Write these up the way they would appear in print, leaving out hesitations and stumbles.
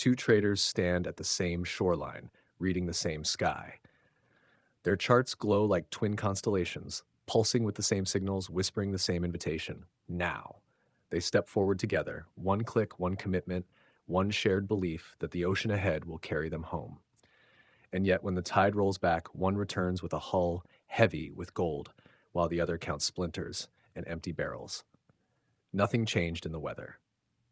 Two traders stand at the same shoreline, reading the same sky. Their charts glow like twin constellations, pulsing with the same signals, whispering the same invitation. Now. They step forward together, one click, one commitment, one shared belief that the ocean ahead will carry them home. And yet, when the tide rolls back, one returns with a hull heavy with gold, while the other counts splinters and empty barrels. Nothing changed in the weather.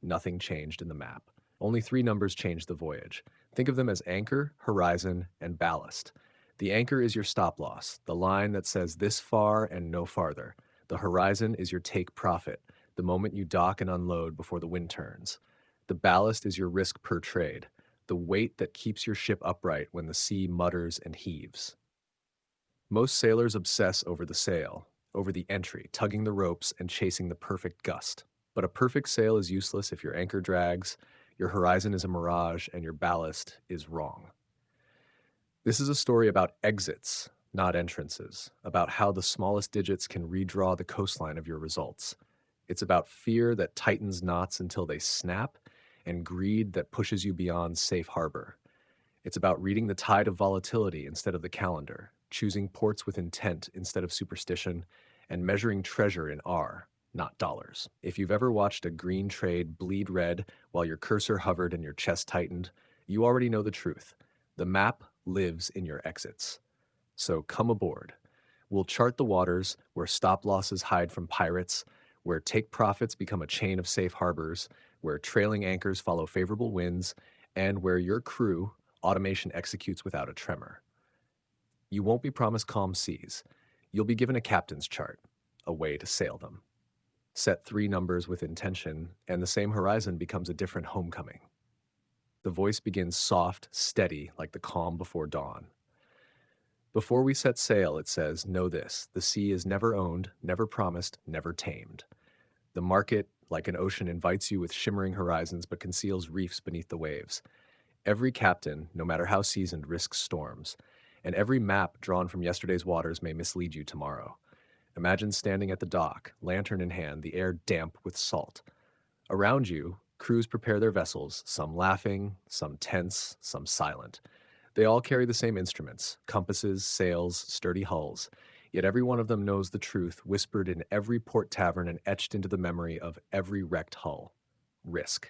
Nothing changed in the map. Only three numbers changed the voyage. Think of them as anchor, horizon, and ballast. The anchor is your stop loss, the line that says this far and no farther. The horizon is your take profit, the moment you dock and unload before the wind turns. The ballast is your risk per trade, the weight that keeps your ship upright when the sea mutters and heaves. Most sailors obsess over the sail, over the entry, tugging the ropes and chasing the perfect gust. But a perfect sail is useless if your anchor drags, your horizon is a mirage, and your ballast is wrong. This is a story about exits, not entrances, about how the smallest digits can redraw the coastline of your results. It's about fear that tightens knots until they snap, and greed that pushes you beyond safe harbor. It's about reading the tide of volatility instead of the calendar, choosing ports with intent instead of superstition, and measuring treasure in R, not dollars. If you've ever watched a green trade bleed red while your cursor hovered and your chest tightened, you already know the truth. The map lives in your exits. So come aboard. We'll chart the waters where stop losses hide from pirates, where take profits become a chain of safe harbors, where trailing anchors follow favorable winds, and where your crew, automation executes without a tremor. You won't be promised calm seas. You'll be given a captain's chart, a way to sail them. Set three numbers with intention, and the same horizon becomes a different homecoming. The voice begins soft, steady, like the calm before dawn. Before we set sail, it says, know this, the sea is never owned, never promised, never tamed. The market, like an ocean, invites you with shimmering horizons but conceals reefs beneath the waves. Every captain, no matter how seasoned, risks storms, and every map drawn from yesterday's waters may mislead you tomorrow. Imagine standing at the dock, lantern in hand, the air damp with salt. Around you, crews prepare their vessels, some laughing, some tense, some silent. They all carry the same instruments, compasses, sails, sturdy hulls, yet every one of them knows the truth whispered in every port tavern and etched into the memory of every wrecked hull. Risk.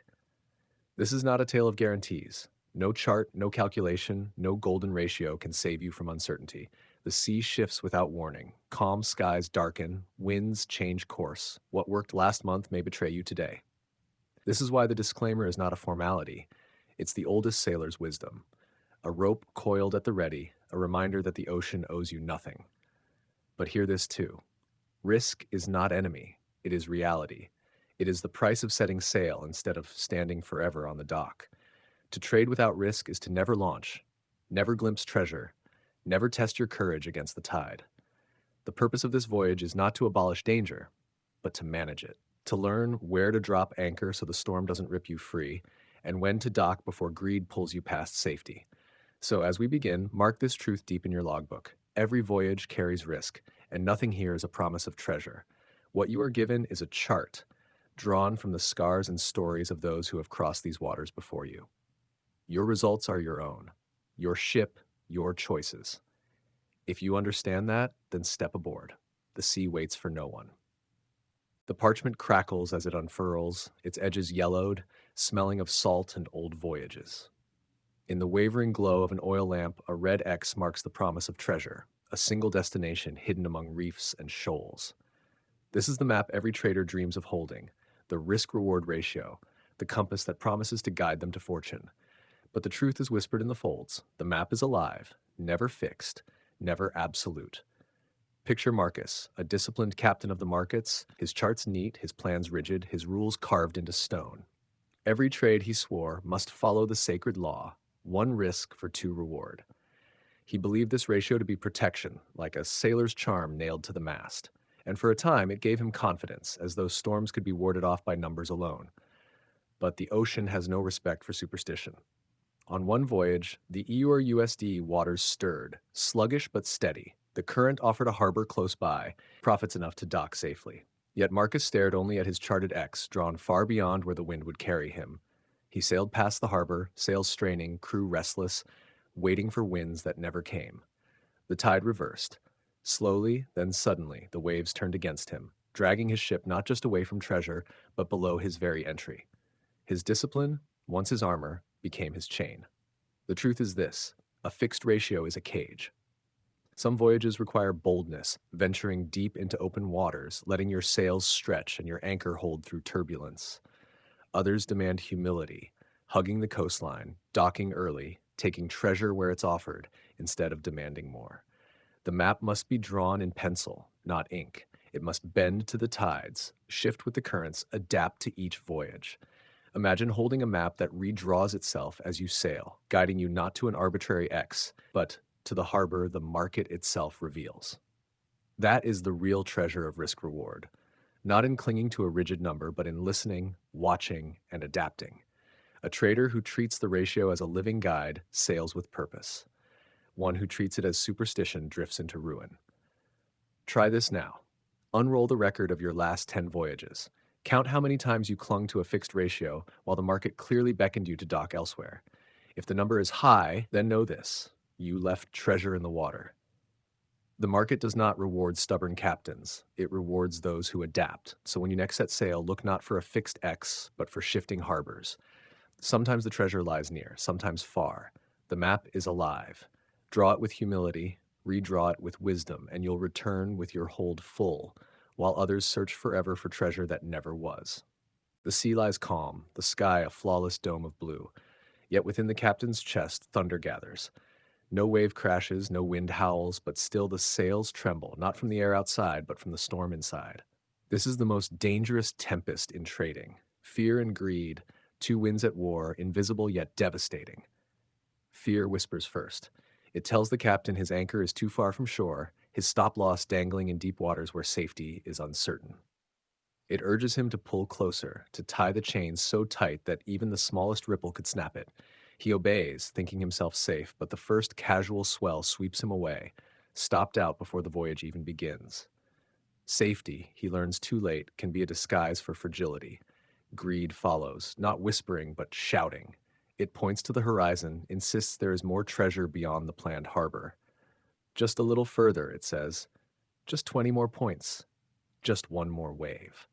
This is not a tale of guarantees. No chart, no calculation, no golden ratio can save you from uncertainty. The sea shifts without warning. Calm skies darken, winds change course. What worked last month may betray you today. This is why the disclaimer is not a formality. It's the oldest sailor's wisdom. A rope coiled at the ready, a reminder that the ocean owes you nothing. But hear this too. Risk is not enemy. It is reality. It is the price of setting sail instead of standing forever on the dock. To trade without risk is to never launch, never glimpse treasure, never test your courage against the tide. The purpose of this voyage is not to abolish danger, but to manage it. To learn where to drop anchor so the storm doesn't rip you free, and when to dock before greed pulls you past safety. So as we begin, mark this truth deep in your logbook. Every voyage carries risk, and nothing here is a promise of treasure. What you are given is a chart, drawn from the scars and stories of those who have crossed these waters before you. Your results are your own. Your ship, your choices. If you understand that, then step aboard. The sea waits for no one. The parchment crackles as it unfurls, its edges yellowed, smelling of salt and old voyages. In the wavering glow of an oil lamp, a red X marks the promise of treasure, a single destination hidden among reefs and shoals. This is the map every trader dreams of holding, the risk-reward ratio, the compass that promises to guide them to fortune. But the truth is whispered in the folds. The map is alive, never fixed, never absolute. Picture Marcus, a disciplined captain of the markets, his charts neat, his plans rigid, his rules carved into stone. Every trade, he swore, must follow the sacred law, one risk for two reward. He believed this ratio to be protection, like a sailor's charm nailed to the mast. And for a time, it gave him confidence, as though storms could be warded off by numbers alone. But the ocean has no respect for superstition. On one voyage, the EUR-USD waters stirred, sluggish but steady. The current offered a harbor close by, profits enough to dock safely. Yet Marcus stared only at his charted X, drawn far beyond where the wind would carry him. He sailed past the harbor, sails straining, crew restless, waiting for winds that never came. The tide reversed. Slowly, then suddenly, the waves turned against him, dragging his ship not just away from treasure, but below his very entry. His discipline, once his armor, became his chain. The truth is this: a fixed ratio is a cage. Some voyages require boldness, venturing deep into open waters, letting your sails stretch and your anchor hold through turbulence. Others demand humility, hugging the coastline, docking early, taking treasure where it's offered instead of demanding more. The map must be drawn in pencil, not ink. It must bend to the tides, shift with the currents, adapt to each voyage. Imagine holding a map that redraws itself as you sail, guiding you not to an arbitrary X, but to the harbor the market itself reveals. That is the real treasure of risk reward, not in clinging to a rigid number, but in listening, watching, and adapting. A trader who treats the ratio as a living guide sails with purpose. One who treats it as superstition drifts into ruin. Try this now. Unroll the record of your last 10 voyages. Count how many times you clung to a fixed ratio while the market clearly beckoned you to dock elsewhere. If the number is high, then know this: you left treasure in the water. The market does not reward stubborn captains. It rewards those who adapt. So when you next set sail, look not for a fixed X, but for shifting harbors. Sometimes the treasure lies near, sometimes far. The map is alive. Draw it with humility, redraw it with wisdom, and you'll return with your hold full, while others search forever for treasure that never was. The sea lies calm, the sky a flawless dome of blue. Yet within the captain's chest, thunder gathers. No wave crashes, no wind howls, but still the sails tremble, not from the air outside, but from the storm inside. This is the most dangerous tempest in trading. Fear and greed, two winds at war, invisible yet devastating. Fear whispers first. It tells the captain his anchor is too far from shore, his stop-loss dangling in deep waters where safety is uncertain. It urges him to pull closer, to tie the chains so tight that even the smallest ripple could snap it. He obeys, thinking himself safe, but the first casual swell sweeps him away, stopped out before the voyage even begins. Safety, he learns too late, can be a disguise for fragility. Greed follows, not whispering, but shouting. It points to the horizon, insists there is more treasure beyond the planned harbor. Just a little further, it says. Just 20 more points. Just one more wave.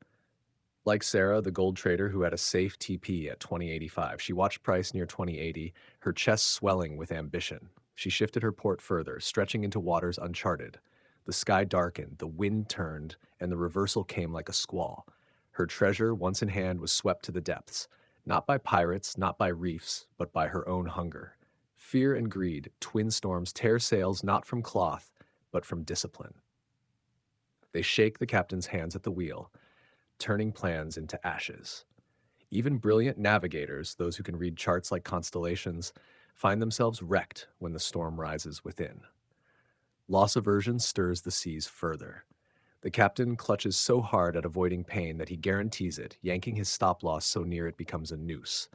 Like Sarah, the gold trader who had a safe TP at 2085, she watched price near 2080, her chest swelling with ambition. She shifted her port further, stretching into waters uncharted. The sky darkened, the wind turned, and the reversal came like a squall. Her treasure, once in hand, was swept to the depths, not by pirates, not by reefs, but by her own hunger. Fear and greed, twin storms, tear sails not from cloth, but from discipline. They shake the captain's hands at the wheel, turning plans into ashes. Even brilliant navigators, those who can read charts like constellations, find themselves wrecked when the storm rises within. Loss aversion stirs the seas further. The captain clutches so hard at avoiding pain that he guarantees it, yanking his stop-loss so near it becomes a noose.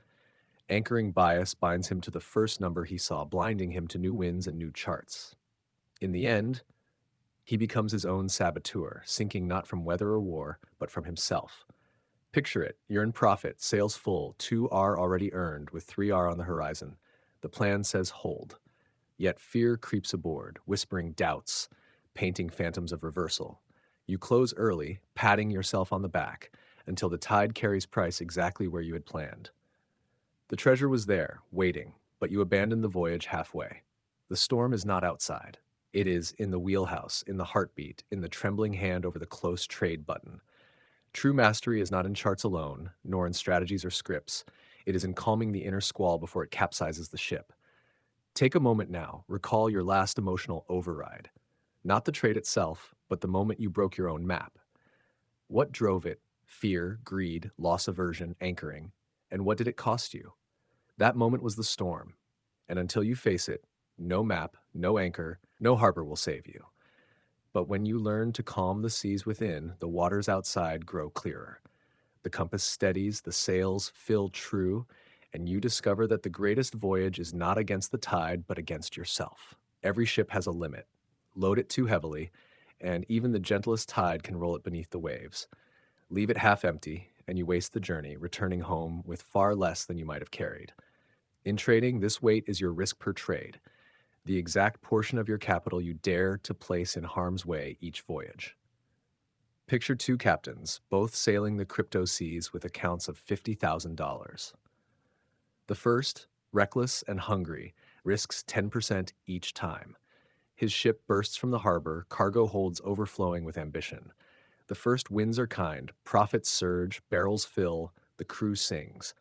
Anchoring bias binds him to the first number he saw, blinding him to new winds and new charts. In the end, he becomes his own saboteur, sinking not from weather or war, but from himself. Picture it: you're in profit, sails full, 2R already earned, with 3R on the horizon. The plan says hold. Yet fear creeps aboard, whispering doubts, painting phantoms of reversal. You close early, patting yourself on the back, until the tide carries price exactly where you had planned. The treasure was there, waiting, but you abandoned the voyage halfway. The storm is not outside. It is in the wheelhouse, in the heartbeat, in the trembling hand over the close trade button. True mastery is not in charts alone, nor in strategies or scripts. It is in calming the inner squall before it capsizes the ship. Take a moment now, recall your last emotional override. Not the trade itself, but the moment you broke your own map. What drove it? Fear, greed, loss aversion, anchoring. And what did it cost you? That moment was the storm. And until you face it, no map, no anchor, no harbor will save you. But when you learn to calm the seas within, the waters outside grow clearer. The compass steadies, the sails fill true, and you discover that the greatest voyage is not against the tide, but against yourself. Every ship has a limit. Load it too heavily, and even the gentlest tide can roll it beneath the waves. Leave it half empty, and you waste the journey, returning home with far less than you might have carried. In trading, this weight is your risk per trade, the exact portion of your capital you dare to place in harm's way each voyage. Picture two captains, both sailing the crypto seas with accounts of $50,000. The first, reckless and hungry, risks 10% each time. His ship bursts from the harbor, cargo holds overflowing with ambition. The first winds are kind, profits surge, barrels fill, the crew sings.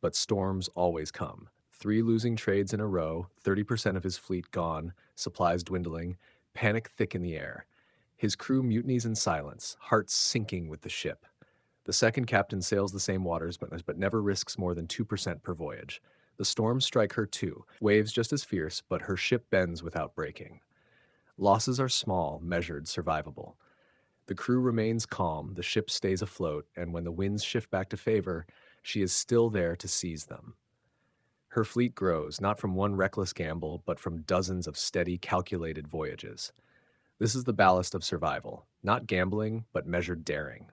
But storms always come. 3 losing trades in a row, 30% of his fleet gone, supplies dwindling, panic thick in the air. His crew mutinies in silence, hearts sinking with the ship. The second captain sails the same waters but never risks more than 2% per voyage. The storms strike her too, waves just as fierce, but her ship bends without breaking. Losses are small, measured, survivable. The crew remains calm, the ship stays afloat, and when the winds shift back to favor, she is still there to seize them. Her fleet grows, not from one reckless gamble, but from dozens of steady, calculated voyages. This is the ballast of survival, not gambling, but measured daring.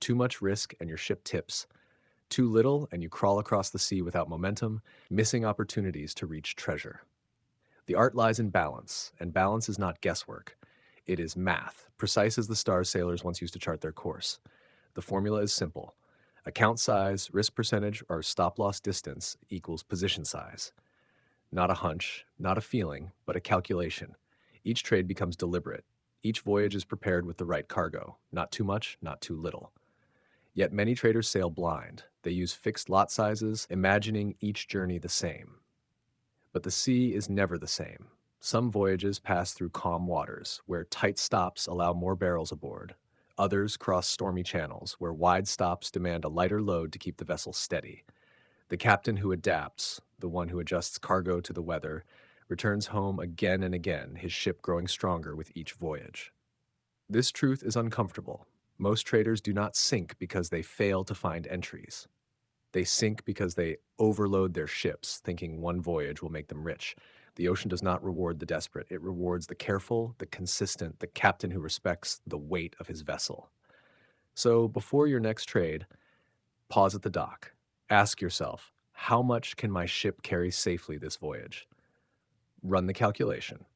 Too much risk and your ship tips. Too little and you crawl across the sea without momentum, missing opportunities to reach treasure. The art lies in balance, and balance is not guesswork. It is math, precise as the stars sailors once used to chart their course. The formula is simple. Account size, risk percentage, or stop-loss distance equals position size. Not a hunch, not a feeling, but a calculation. Each trade becomes deliberate. Each voyage is prepared with the right cargo, not too much, not too little. Yet many traders sail blind. They use fixed lot sizes, imagining each journey the same. But the sea is never the same. Some voyages pass through calm waters, where tight stops allow more barrels aboard. Others cross stormy channels, where wide stops demand a lighter load to keep the vessel steady. The captain who adapts, the one who adjusts cargo to the weather, returns home again and again, his ship growing stronger with each voyage. This truth is uncomfortable. Most traders do not sink because they fail to find entries. They sink because they overload their ships, thinking one voyage will make them rich. The ocean does not reward the desperate. It rewards the careful, the consistent, the captain who respects the weight of his vessel. So before your next trade, pause at the dock. Ask yourself, how much can my ship carry safely this voyage? Run the calculation.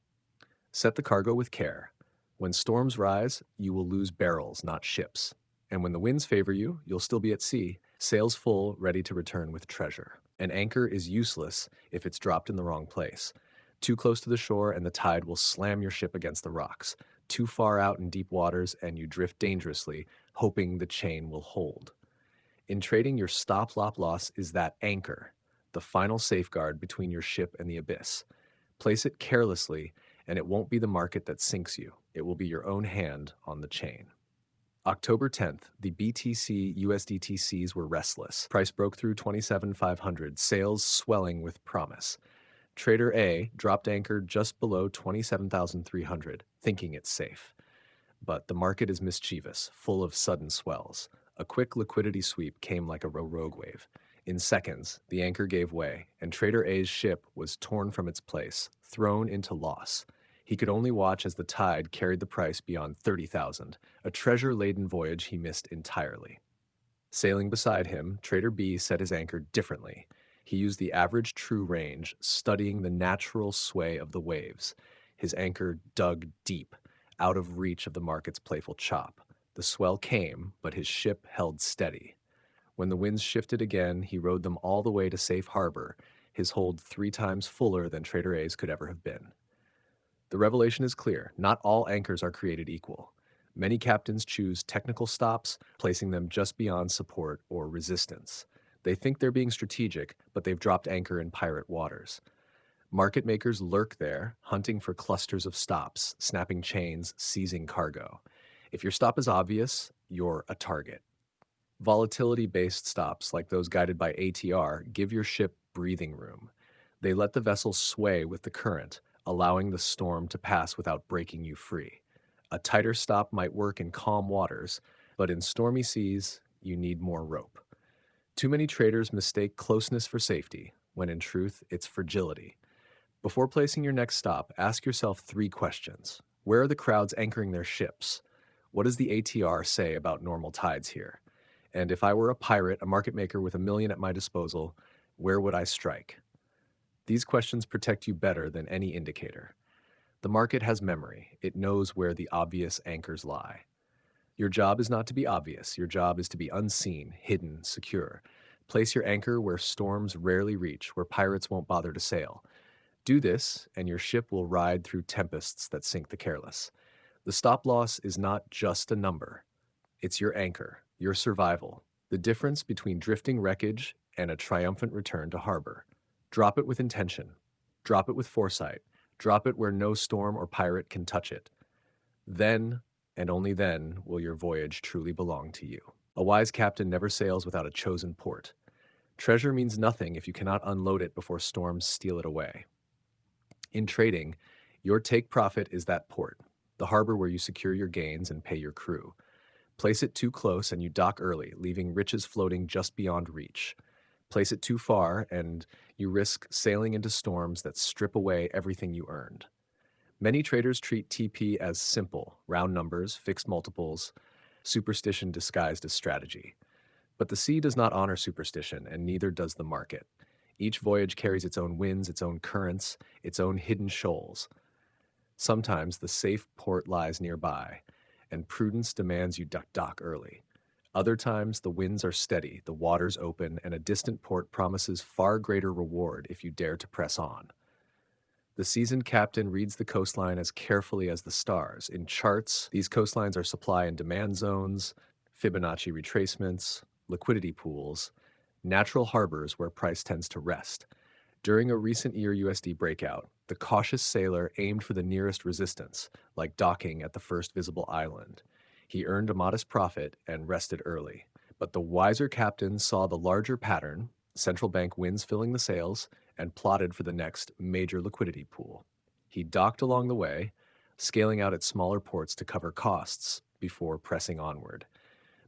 Set the cargo with care. When storms rise, you will lose barrels, not ships. And when the winds favor you, you'll still be at sea, sails full, ready to return with treasure. An anchor is useless if it's dropped in the wrong place. Too close to the shore and the tide will slam your ship against the rocks. Too far out in deep waters and you drift dangerously, hoping the chain will hold. In trading, your stop-loss is that anchor, the final safeguard between your ship and the abyss. Place it carelessly, and it won't be the market that sinks you. It will be your own hand on the chain. October 10th, the BTC USDTCs were restless. Price broke through 27,500, sales swelling with promise. Trader A dropped anchor just below 27,300, thinking it's safe. But the market is mischievous, full of sudden swells. A quick liquidity sweep came like a rogue wave. In seconds, the anchor gave way, and Trader A's ship was torn from its place, thrown into loss. He could only watch as the tide carried the price beyond 30,000, a treasure-laden voyage he missed entirely. Sailing beside him, Trader B set his anchor differently. He used the average true range, studying the natural sway of the waves. His anchor dug deep, out of reach of the market's playful chop. The swell came, but his ship held steady. When the winds shifted again, he rode them all the way to safe harbor, his hold 3 times fuller than Trader A's could ever have been. The revelation is clear. Not all anchors are created equal. Many captains choose technical stops, placing them just beyond support or resistance. They think they're being strategic, but they've dropped anchor in pirate waters. Market makers lurk there, hunting for clusters of stops, snapping chains, seizing cargo. If your stop is obvious, you're a target. Volatility-based stops, like those guided by ATR, give your ship breathing room. They let the vessel sway with the current, allowing the storm to pass without breaking you free. A tighter stop might work in calm waters, but in stormy seas, you need more rope. Too many traders mistake closeness for safety, when in truth, it's fragility. Before placing your next stop, ask yourself 3 questions. Where are the crowds anchoring their ships? What does the ATR say about normal tides here? And if I were a pirate, a market maker with 1 million at my disposal, where would I strike? These questions protect you better than any indicator. The market has memory. It knows where the obvious anchors lie. Your job is not to be obvious. Your job is to be unseen, hidden, secure. Place your anchor where storms rarely reach, where pirates won't bother to sail. Do this, and your ship will ride through tempests that sink the careless. The stop loss is not just a number. It's your anchor, your survival, the difference between drifting wreckage and a triumphant return to harbor. Drop it with intention. Drop it with foresight. Drop it where no storm or pirate can touch it. Then, and only then, will your voyage truly belong to you. A wise captain never sails without a chosen port. Treasure means nothing if you cannot unload it before storms steal it away. In trading, your take profit is that port, the harbor where you secure your gains and pay your crew. Place it too close and you dock early, leaving riches floating just beyond reach. Place it too far and you risk sailing into storms that strip away everything you earned. Many traders treat TP as simple, round numbers, fixed multiples, superstition disguised as strategy. But the sea does not honor superstition, and neither does the market. Each voyage carries its own winds, its own currents, its own hidden shoals. Sometimes the safe port lies nearby, and prudence demands you dock early. Other times the winds are steady, the waters open, and a distant port promises far greater reward if you dare to press on. The seasoned captain reads the coastline as carefully as the stars. In charts, these coastlines are supply and demand zones, Fibonacci retracements, liquidity pools, natural harbors where price tends to rest. During a recent year USD breakout, the cautious sailor aimed for the nearest resistance, like docking at the first visible island. He earned a modest profit and rested early. But the wiser captain saw the larger pattern, central bank winds filling the sails, and plotted for the next major liquidity pool. He docked along the way, scaling out at smaller ports to cover costs before pressing onward.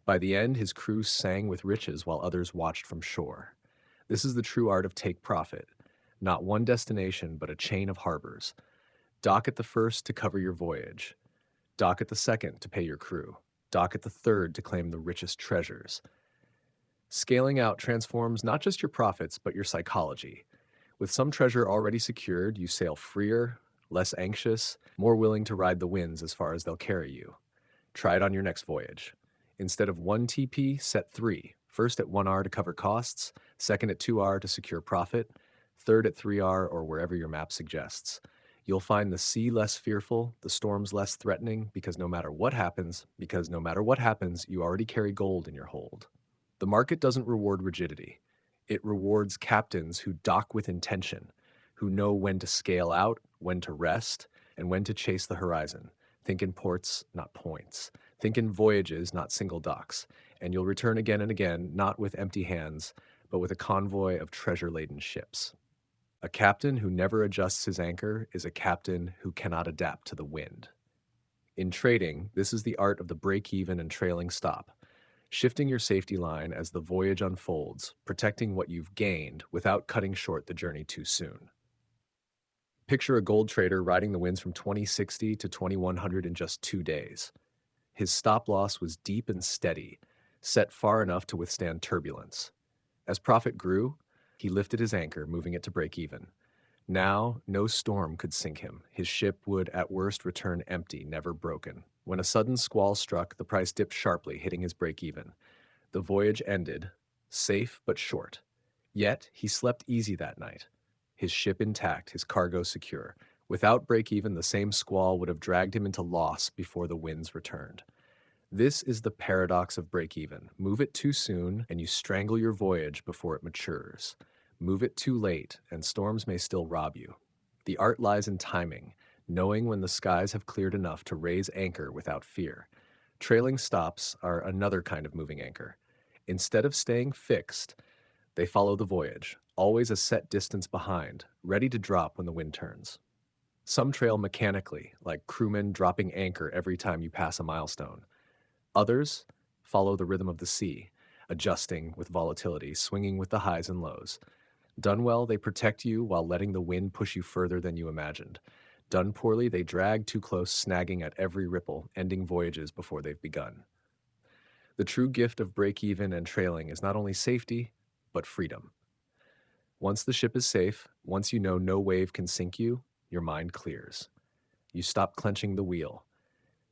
By the end, his crew sang with riches while others watched from shore. This is the true art of take profit. Not one destination, but a chain of harbors. Dock at the first to cover your voyage. Dock at the second to pay your crew. Dock at the third to claim the richest treasures. Scaling out transforms not just your profits, but your psychology. With some treasure already secured, you sail freer, less anxious, more willing to ride the winds as far as they'll carry you. Try it on your next voyage. Instead of 1 TP, set 3. First at 1R to cover costs, second at 2R to secure profit, third at 3R or wherever your map suggests. You'll find the sea less fearful, the storms less threatening, because no matter what happens, you already carry gold in your hold. The market doesn't reward rigidity. It rewards captains who dock with intention, who know when to scale out, when to rest, and when to chase the horizon. Think in ports, not points. Think in voyages, not single docks. And you'll return again and again, not with empty hands, but with a convoy of treasure-laden ships. A captain who never adjusts his anchor is a captain who cannot adapt to the wind. In trading, this is the art of the break-even and trailing stop. Shifting your safety line as the voyage unfolds, protecting what you've gained without cutting short the journey too soon. Picture a gold trader riding the winds from 2060 to 2100 in just 2 days. His stop loss was deep and steady, set far enough to withstand turbulence. As profit grew, he lifted his anchor, moving it to break even. Now, no storm could sink him. His ship would at worst return empty, never broken. When a sudden squall struck, the price dipped sharply, hitting his break even. The voyage ended, safe but short. Yet, he slept easy that night. His ship intact, his cargo secure. Without break even, the same squall would have dragged him into loss before the winds returned. This is the paradox of break even. Move it too soon, and you strangle your voyage before it matures. Move it too late, and storms may still rob you. The art lies in timing, knowing when the skies have cleared enough to raise anchor without fear. Trailing stops are another kind of moving anchor. Instead of staying fixed, they follow the voyage, always a set distance behind, ready to drop when the wind turns. Some trail mechanically, like crewmen dropping anchor every time you pass a milestone. Others follow the rhythm of the sea, adjusting with volatility, swinging with the highs and lows. Done well, they protect you while letting the wind push you further than you imagined. Done poorly, they drag too close, snagging at every ripple, ending voyages before they've begun. The true gift of break even and trailing is not only safety, but freedom. Once the ship is safe, once you know no wave can sink you, your mind clears. You stop clenching the wheel.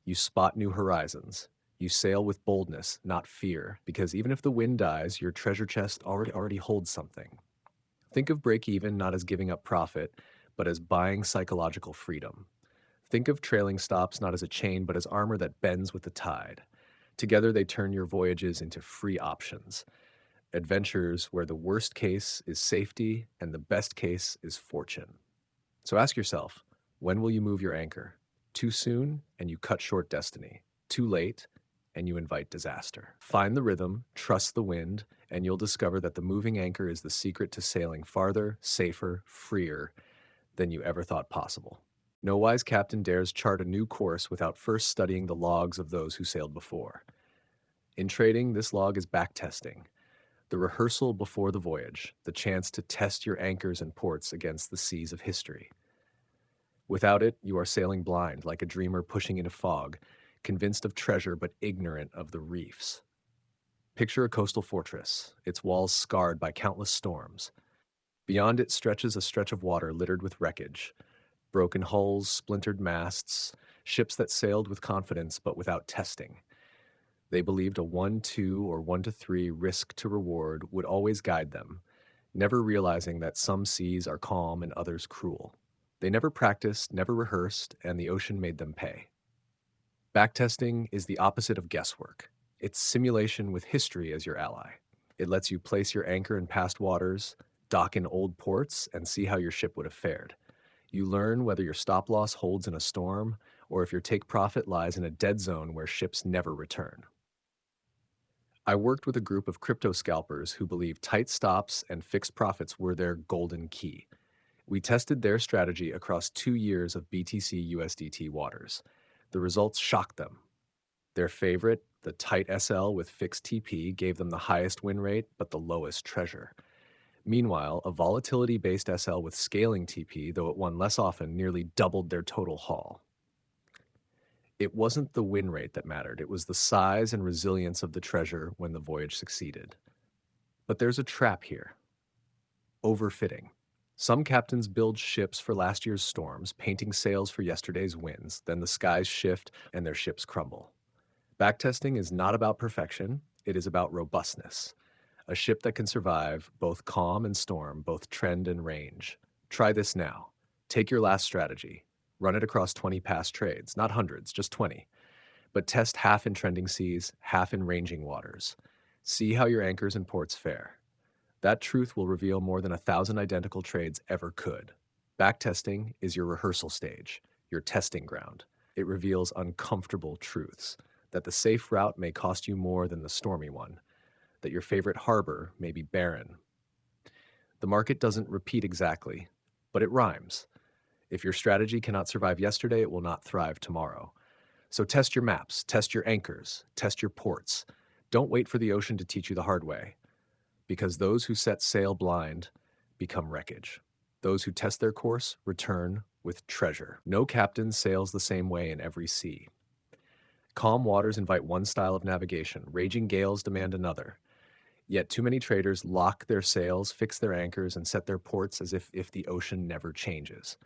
You spot new horizons. You sail with boldness, not fear, because even if the wind dies, your treasure chest already holds something. Think of break even not as giving up profit, but as buying psychological freedom. Think of trailing stops not as a chain, but as armor that bends with the tide. Together, they turn your voyages into free options. Adventures where the worst case is safety and the best case is fortune. So ask yourself, when will you move your anchor? Too soon, and you cut short destiny. Too late, and you invite disaster. Find the rhythm, trust the wind, and you'll discover that the moving anchor is the secret to sailing farther, safer, freer than you ever thought possible. No wise captain dares chart a new course without first studying the logs of those who sailed before. In trading, this log is backtesting, the rehearsal before the voyage, the chance to test your anchors and ports against the seas of history. Without it, you are sailing blind, like a dreamer pushing in a fog, convinced of treasure but ignorant of the reefs. Picture a coastal fortress, its walls scarred by countless storms. Beyond it stretches a stretch of water littered with wreckage, broken hulls, splintered masts, ships that sailed with confidence but without testing. They believed a 1-2 or 1-3 risk to reward would always guide them, never realizing that some seas are calm and others cruel. They never practiced, never rehearsed, and the ocean made them pay. Backtesting is the opposite of guesswork. It's simulation with history as your ally. It lets you place your anchor in past waters, dock in old ports, and see how your ship would have fared. You learn whether your stop loss holds in a storm, or if your take profit lies in a dead zone where ships never return. I worked with a group of crypto scalpers who believed tight stops and fixed profits were their golden key. We tested their strategy across 2 years of BTC USDT waters. The results shocked them. Their favorite, the tight SL with fixed TP, gave them the highest win rate but the lowest treasure. Meanwhile, a volatility-based SL with scaling TP, though it won less often, nearly doubled their total haul. It wasn't the win rate that mattered, it was the size and resilience of the treasure when the voyage succeeded. But there's a trap here: overfitting. Some captains build ships for last year's storms, painting sails for yesterday's winds, then the skies shift and their ships crumble. Backtesting is not about perfection, it is about robustness. A ship that can survive both calm and storm, both trend and range. Try this now. Take your last strategy. Run it across 20 past trades, not hundreds, just 20. But test half in trending seas, half in ranging waters. See how your anchors and ports fare. That truth will reveal more than 1,000 identical trades ever could. Backtesting is your rehearsal stage, your testing ground. It reveals uncomfortable truths, that the safe route may cost you more than the stormy one, that your favorite harbor may be barren. The market doesn't repeat exactly, but it rhymes. If your strategy cannot survive yesterday, it will not thrive tomorrow. So test your maps, test your anchors, test your ports. Don't wait for the ocean to teach you the hard way, because those who set sail blind become wreckage. Those who test their course return with treasure. No captain sails the same way in every sea. Calm waters invite one style of navigation, raging gales demand another. Yet too many traders lock their sails, fix their anchors, and set their ports as if the ocean never changes.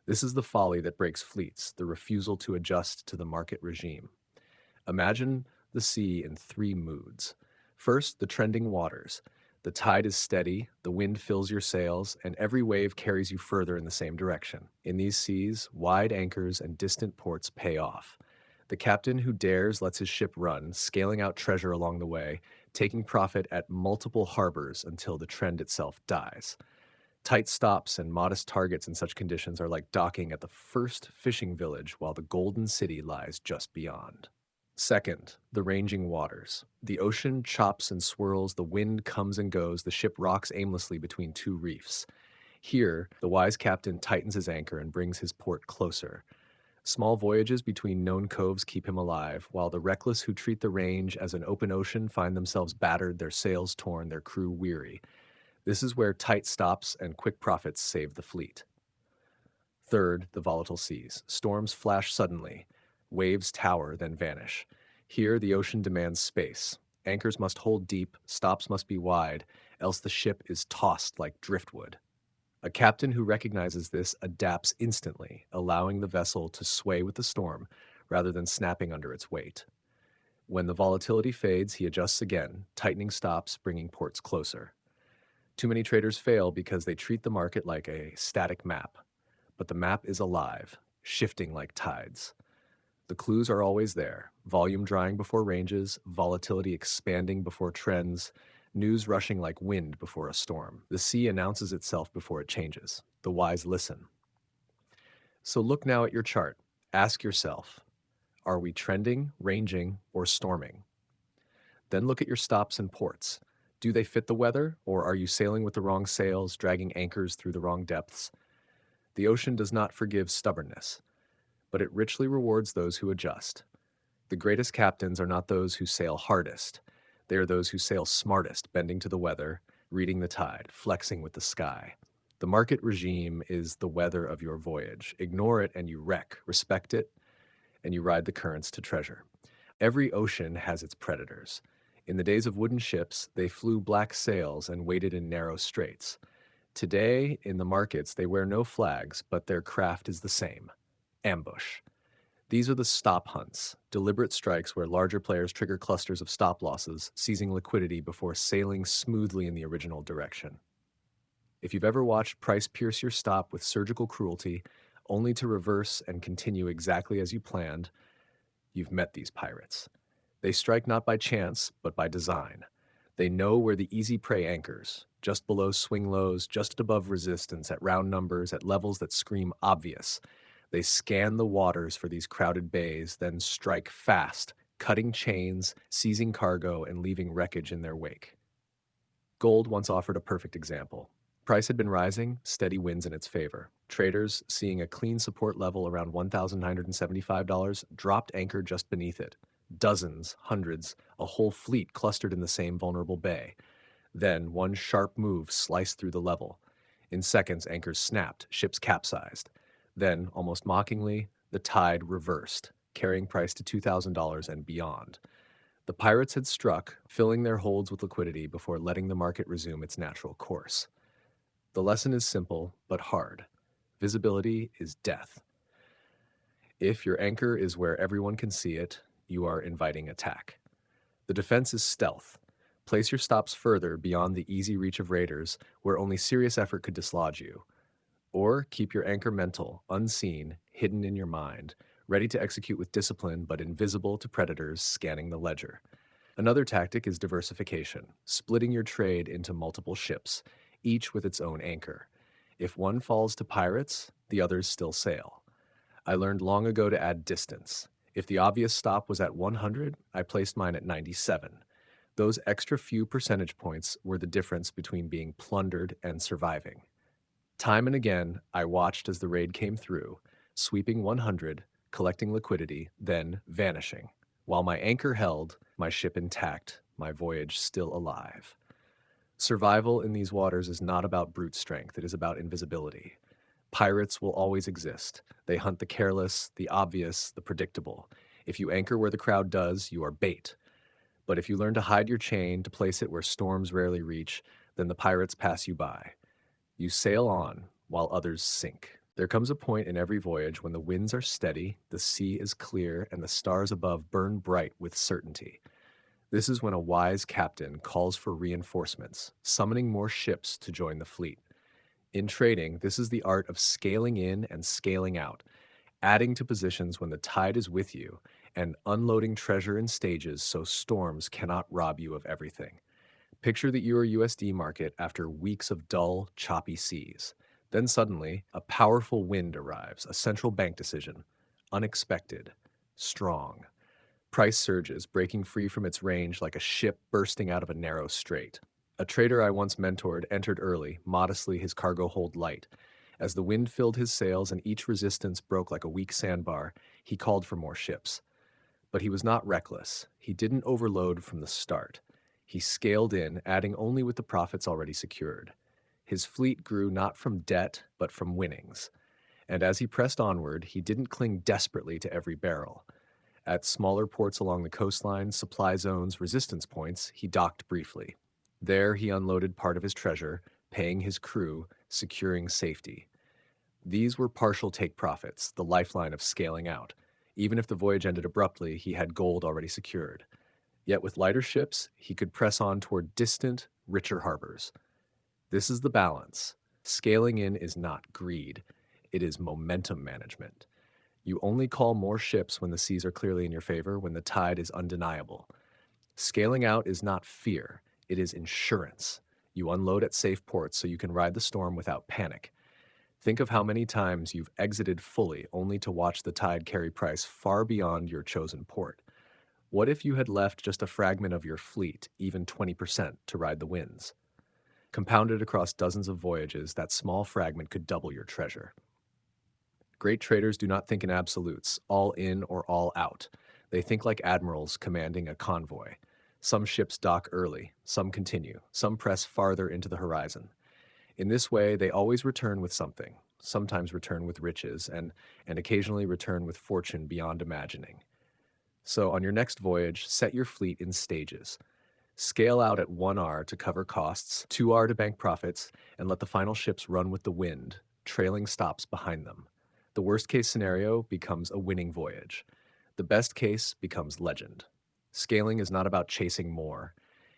This is the folly that breaks fleets, the refusal to adjust to the market regime. Imagine the sea in 3 moods. First, the trending waters. The tide is steady, the wind fills your sails, and every wave carries you further in the same direction. In these seas, wide anchors and distant ports pay off. The captain who dares lets his ship run, scaling out treasure along the way, taking profit at multiple harbors until the trend itself dies. Tight stops and modest targets in such conditions are like docking at the first fishing village while the golden city lies just beyond. Second, the ranging waters. The ocean chops and swirls, the wind comes and goes, the ship rocks aimlessly between 2 reefs. Here, the wise captain tightens his anchor and brings his port closer. Small voyages between known coves keep him alive, while the reckless who treat the range as an open ocean find themselves battered, their sails torn, their crew weary. This is where tight stops and quick profits save the fleet. Third, the volatile seas. Storms flash suddenly. Waves tower, then vanish. Here, the ocean demands space. Anchors must hold deep, stops must be wide, else the ship is tossed like driftwood. A captain who recognizes this adapts instantly, allowing the vessel to sway with the storm rather than snapping under its weight. When the volatility fades, he adjusts again, tightening stops, bringing ports closer. Too many traders fail because they treat the market like a static map, but the map is alive, shifting like tides. The clues are always there: volume drying before ranges, volatility expanding before trends, news rushing like wind before a storm. The sea announces itself before it changes. The wise listen. So look now at your chart. Ask yourself, are we trending, ranging, or storming? Then look at your stops and ports. Do they fit the weather, or are you sailing with the wrong sails, dragging anchors through the wrong depths? The ocean does not forgive stubbornness, but it richly rewards those who adjust. The greatest captains are not those who sail hardest. They are those who sail smartest, bending to the weather, reading the tide, flexing with the sky. The market regime is the weather of your voyage. Ignore it and you wreck. Respect it and you ride the currents to treasure. Every ocean has its predators. In the days of wooden ships, they flew black sails and waded in narrow straits. Today, in the markets, they wear no flags, but their craft is the same: ambush. These are the stop hunts, deliberate strikes where larger players trigger clusters of stop losses, seizing liquidity before sailing smoothly in the original direction. If you've ever watched price pierce your stop with surgical cruelty, only to reverse and continue exactly as you planned, you've met these pirates. They strike not by chance, but by design. They know where the easy prey anchors, just below swing lows, just above resistance, at round numbers, at levels that scream obvious. They scan the waters for these crowded bays, then strike fast, cutting chains, seizing cargo, and leaving wreckage in their wake. Gold once offered a perfect example. Price had been rising, steady winds in its favor. Traders, seeing a clean support level around $1,975, dropped anchor just beneath it. Dozens, hundreds, a whole fleet clustered in the same vulnerable bay. Then one sharp move sliced through the level. In seconds, anchors snapped, ships capsized. Then, almost mockingly, the tide reversed, carrying price to $2,000 and beyond. The pirates had struck, filling their holds with liquidity before letting the market resume its natural course. The lesson is simple, but hard. Visibility is death. If your anchor is where everyone can see it, you are inviting attack. The defense is stealth. Place your stops further beyond the easy reach of raiders, where only serious effort could dislodge you. Or keep your anchor mental, unseen, hidden in your mind, ready to execute with discipline but invisible to predators scanning the ledger. Another tactic is diversification, splitting your trade into multiple ships, each with its own anchor. If one falls to pirates, the others still sail. I learned long ago to add distance. If the obvious stop was at 100, I placed mine at 97. Those extra few percentage points were the difference between being plundered and surviving. Time and again, I watched as the raid came through, sweeping 100, collecting liquidity, then vanishing. While my anchor held, my ship intact, my voyage still alive. Survival in these waters is not about brute strength, it is about invisibility. Pirates will always exist. They hunt the careless, the obvious, the predictable. If you anchor where the crowd does, you are bait. But if you learn to hide your chain, to place it where storms rarely reach, then the pirates pass you by. You sail on while others sink. There comes a point in every voyage when the winds are steady, the sea is clear, and the stars above burn bright with certainty. This is when a wise captain calls for reinforcements, summoning more ships to join the fleet. In trading, this is the art of scaling in and scaling out, adding to positions when the tide is with you, and unloading treasure in stages so storms cannot rob you of everything. Picture the Euro-USD market after weeks of dull, choppy seas. Then suddenly, a powerful wind arrives, a central bank decision. Unexpected. Strong. Price surges, breaking free from its range like a ship bursting out of a narrow strait. A trader I once mentored entered early, modestly his cargo hold light. As the wind filled his sails and each resistance broke like a weak sandbar, he called for more ships. But he was not reckless. He didn't overload from the start. He scaled in, adding only with the profits already secured. His fleet grew not from debt, but from winnings. And as he pressed onward, he didn't cling desperately to every barrel. At smaller ports along the coastline, supply zones, resistance points, he docked briefly. There he unloaded part of his treasure, paying his crew, securing safety. These were partial take profits, the lifeline of scaling out. Even if the voyage ended abruptly, he had gold already secured. Yet with lighter ships, he could press on toward distant, richer harbors. This is the balance. Scaling in is not greed, it is momentum management. You only call more ships when the seas are clearly in your favor, when the tide is undeniable. Scaling out is not fear, it is insurance. You unload at safe ports so you can ride the storm without panic. Think of how many times you've exited fully only to watch the tide carry price far beyond your chosen port. What if you had left just a fragment of your fleet, even 20%, to ride the winds? Compounded across dozens of voyages, that small fragment could double your treasure. Great traders do not think in absolutes, all in or all out. They think like admirals commanding a convoy. Some ships dock early, some continue, some press farther into the horizon. In this way, they always return with something, sometimes return with riches, and occasionally return with fortune beyond imagining. So on your next voyage, set your fleet in stages. Scale out at 1R to cover costs, 2R to bank profits, and let the final ships run with the wind, trailing stops behind them. The worst case scenario becomes a winning voyage. The best case becomes legend. Scaling is not about chasing more.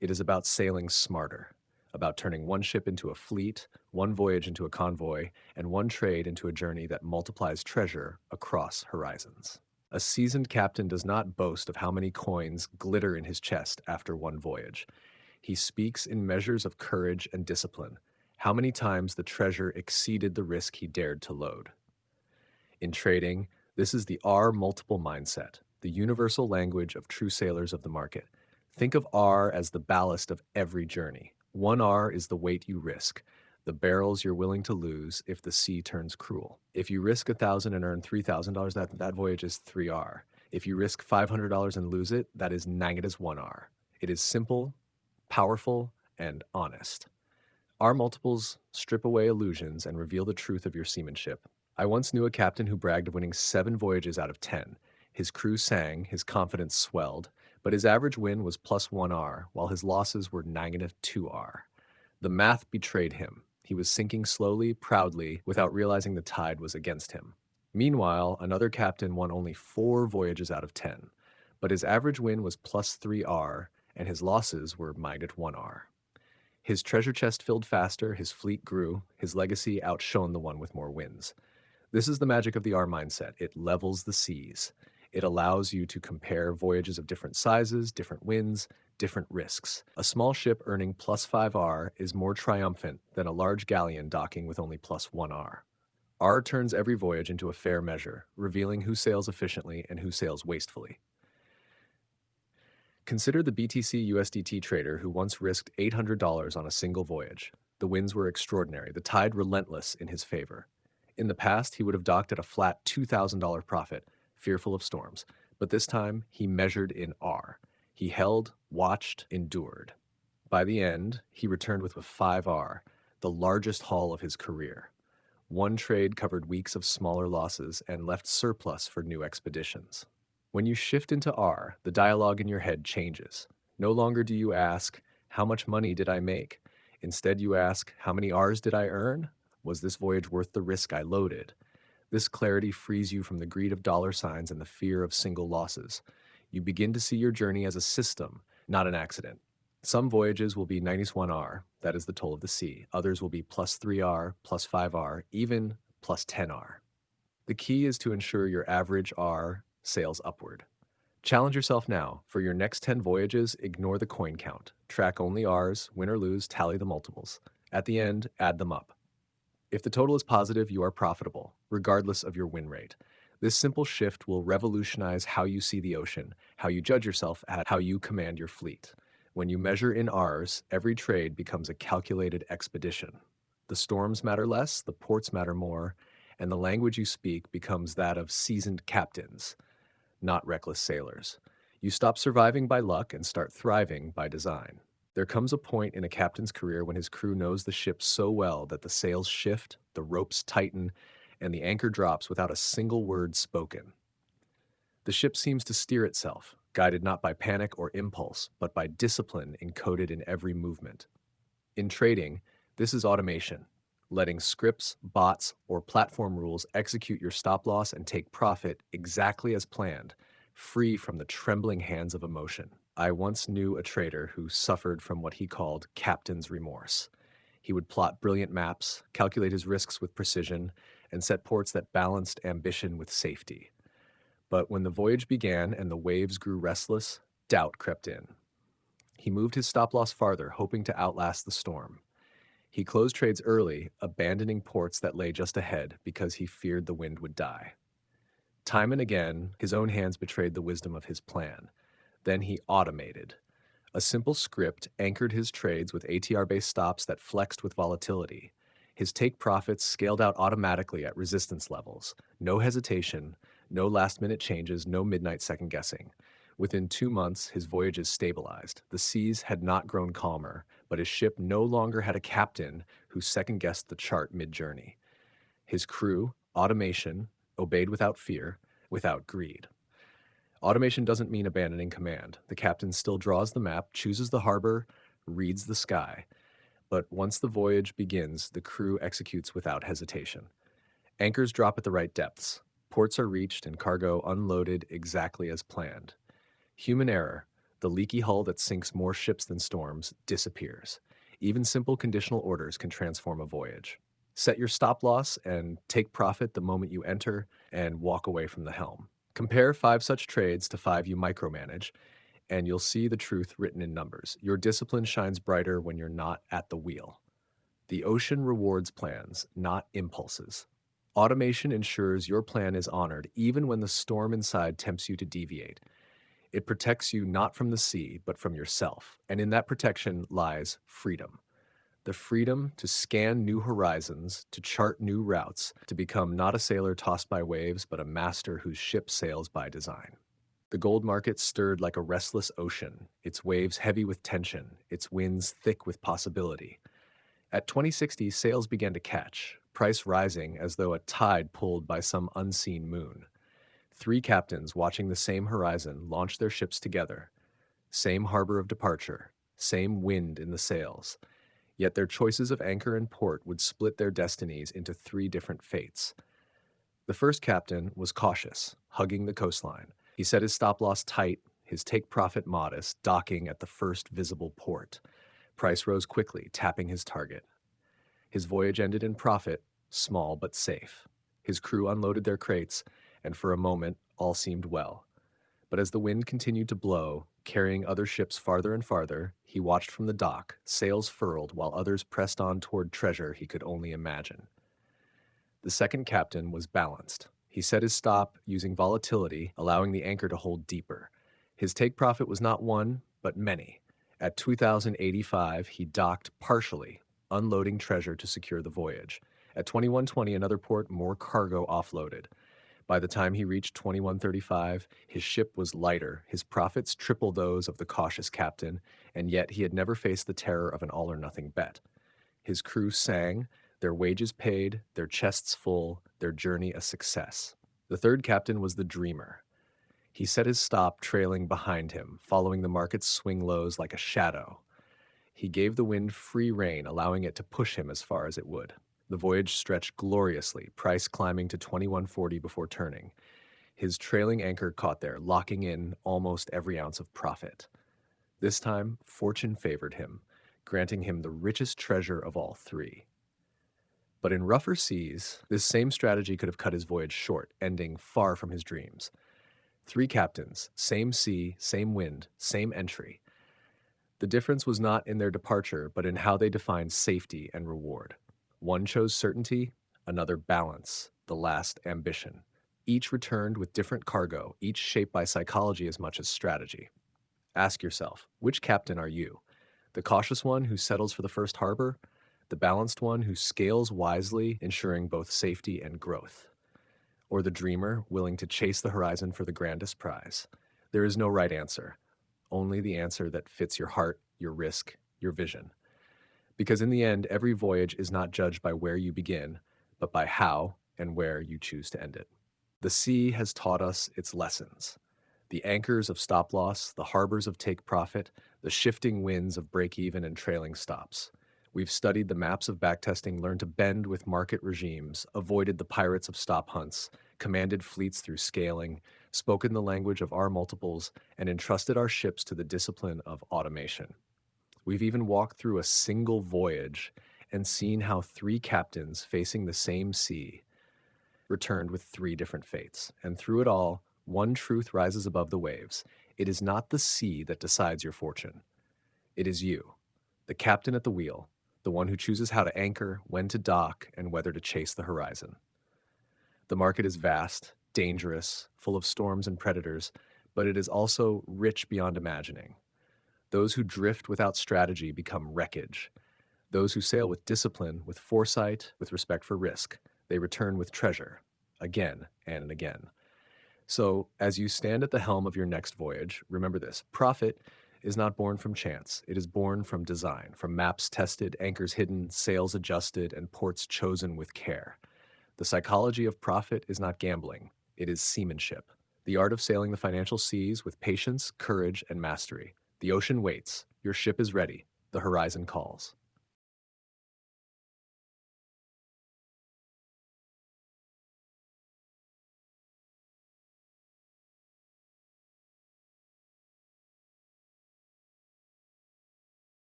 It is about sailing smarter, about turning one ship into a fleet, one voyage into a convoy, and one trade into a journey that multiplies treasure across horizons. A seasoned captain does not boast of how many coins glitter in his chest after one voyage. He speaks in measures of courage and discipline, how many times the treasure exceeded the risk he dared to load. In trading, this is the R multiple mindset, the universal language of true sailors of the market. Think of R as the ballast of every journey. 1R is the weight you risk, the barrels you're willing to lose if the sea turns cruel. If you risk $1,000 and earn $3,000, that voyage is 3R. If you risk $500 and lose it, that is -1R. It is simple, powerful, and honest. R multiples strip away illusions and reveal the truth of your seamanship. I once knew a captain who bragged of winning 7 voyages out of 10. His crew sang, his confidence swelled, but his average win was +1R, while his losses were -2R. The math betrayed him. He was sinking slowly, proudly, without realizing the tide was against him. Meanwhile, another captain won only 4 voyages out of 10, but his average win was +3R, and his losses were -1R. His treasure chest filled faster, his fleet grew, his legacy outshone the one with more wins. This is the magic of the R mindset. It levels the seas. It allows you to compare voyages of different sizes, different winds, different risks. A small ship earning +5R is more triumphant than a large galleon docking with only +1R. R turns every voyage into a fair measure, revealing who sails efficiently and who sails wastefully. Consider the BTC USDT trader who once risked $800 on a single voyage. The winds were extraordinary, the tide relentless in his favor. In the past, he would have docked at a flat $2,000 profit, fearful of storms. But this time, he measured in R. He held, watched, endured. By the end, he returned with a 5R, the largest haul of his career. One trade covered weeks of smaller losses and left surplus for new expeditions. When you shift into R, the dialogue in your head changes. No longer do you ask, how much money did I make? Instead, you ask, how many Rs did I earn? Was this voyage worth the risk I loaded? This clarity frees you from the greed of dollar signs and the fear of single losses. You begin to see your journey as a system, not an accident. Some voyages will be -1R, that is the toll of the sea. Others will be +3R, +5R, even +10R. The key is to ensure your average R sails upward. Challenge yourself now. For your next 10 voyages, ignore the coin count. Track only Rs, win or lose, tally the multiples. At the end, add them up. If the total is positive, you are profitable, regardless of your win rate. This simple shift will revolutionize how you see the ocean, how you judge yourself, and how you command your fleet. When you measure in Rs, every trade becomes a calculated expedition. The storms matter less, the ports matter more, and the language you speak becomes that of seasoned captains, not reckless sailors. You stop surviving by luck and start thriving by design. There comes a point in a captain's career when his crew knows the ship so well that the sails shift, the ropes tighten, and the anchor drops without a single word spoken. The ship seems to steer itself, guided not by panic or impulse, but by discipline encoded in every movement. In trading, this is automation, letting scripts, bots, or platform rules execute your stop loss and take profit exactly as planned, free from the trembling hands of emotion. I once knew a trader who suffered from what he called captain's remorse. He would plot brilliant maps, calculate his risks with precision, and set ports that balanced ambition with safety. But when the voyage began and the waves grew restless, doubt crept in. He moved his stop loss farther, hoping to outlast the storm. He closed trades early, abandoning ports that lay just ahead because he feared the wind would die. Time and again, his own hands betrayed the wisdom of his plan. Then he automated. A simple script anchored his trades with ATR-based stops that flexed with volatility. His take profits scaled out automatically at resistance levels. No hesitation, no last-minute changes, no midnight second-guessing. Within 2 months, his voyages stabilized. The seas had not grown calmer, but his ship no longer had a captain who second-guessed the chart mid-journey. His crew, automation, obeyed without fear, without greed. Automation doesn't mean abandoning command. The captain still draws the map, chooses the harbor, reads the sky. But once the voyage begins, the crew executes without hesitation. Anchors drop at the right depths. Ports are reached and cargo unloaded exactly as planned. Human error, the leaky hull that sinks more ships than storms, disappears. Even simple conditional orders can transform a voyage. Set your stop loss and take profit the moment you enter and walk away from the helm. Compare 5 such trades to 5 you micromanage, and you'll see the truth written in numbers. Your discipline shines brighter when you're not at the wheel. The ocean rewards plans, not impulses. Automation ensures your plan is honored even when the storm inside tempts you to deviate. It protects you not from the sea, but from yourself, and in that protection lies freedom. The freedom to scan new horizons, to chart new routes, to become not a sailor tossed by waves, but a master whose ship sails by design. The gold market stirred like a restless ocean, its waves heavy with tension, its winds thick with possibility. At 2060, sails began to catch, price rising as though a tide pulled by some unseen moon. 3 captains watching the same horizon launched their ships together. Same harbor of departure, same wind in the sails. Yet their choices of anchor and port would split their destinies into 3 different fates. The first captain was cautious, hugging the coastline. He set his stop-loss tight, his take-profit modest, docking at the first visible port. Price rose quickly, tapping his target. His voyage ended in profit, small but safe. His crew unloaded their crates, and for a moment, all seemed well. But as the wind continued to blow, carrying other ships farther and farther, he watched from the dock, sails furled, while others pressed on toward treasure he could only imagine. The second captain was balanced. He set his stop, using volatility, allowing the anchor to hold deeper. His take profit was not one, but many. At 2085, he docked partially, unloading treasure to secure the voyage. At 2120, another port, more cargo offloaded. By the time he reached 2135, his ship was lighter, his profits triple those of the cautious captain, and yet he had never faced the terror of an all-or-nothing bet. His crew sang, their wages paid, their chests full, their journey a success. The third captain was the dreamer. He set his stop trailing behind him, following the market's swing lows like a shadow. He gave the wind free rein, allowing it to push him as far as it would. The voyage stretched gloriously, price climbing to 2140 before turning. His trailing anchor caught there, locking in almost every ounce of profit. This time, fortune favored him, granting him the richest treasure of all 3. But in rougher seas, this same strategy could have cut his voyage short, ending far from his dreams. 3 captains, same sea, same wind, same entry. The difference was not in their departure, but in how they defined safety and reward. One chose certainty, another balance, the last ambition. Each returned with different cargo, each shaped by psychology as much as strategy. Ask yourself, which captain are you? The cautious one who settles for the first harbor? The balanced one who scales wisely, ensuring both safety and growth? Or the dreamer willing to chase the horizon for the grandest prize? There is no right answer, only the answer that fits your heart, your risk, your vision. Because in the end, every voyage is not judged by where you begin, but by how and where you choose to end it. The sea has taught us its lessons. The anchors of stop loss, the harbors of take profit, the shifting winds of break even and trailing stops. We've studied the maps of backtesting, learned to bend with market regimes, avoided the pirates of stop hunts, commanded fleets through scaling, spoken the language of R multiples, and entrusted our ships to the discipline of automation. We've even walked through a single voyage and seen how three captains facing the same sea returned with three different fates. And through it all, one truth rises above the waves. It is not the sea that decides your fortune. It is you, the captain at the wheel, the one who chooses how to anchor, when to dock, and whether to chase the horizon. The market is vast, dangerous, full of storms and predators, but it is also rich beyond imagining. Those who drift without strategy become wreckage. Those who sail with discipline, with foresight, with respect for risk, they return with treasure, again and again. So, as you stand at the helm of your next voyage, remember this: profit is not born from chance. It is born from design, from maps tested, anchors hidden, sails adjusted, and ports chosen with care. The psychology of profit is not gambling, it is seamanship. The art of sailing the financial seas with patience, courage, and mastery. The ocean waits, your ship is ready, the horizon calls.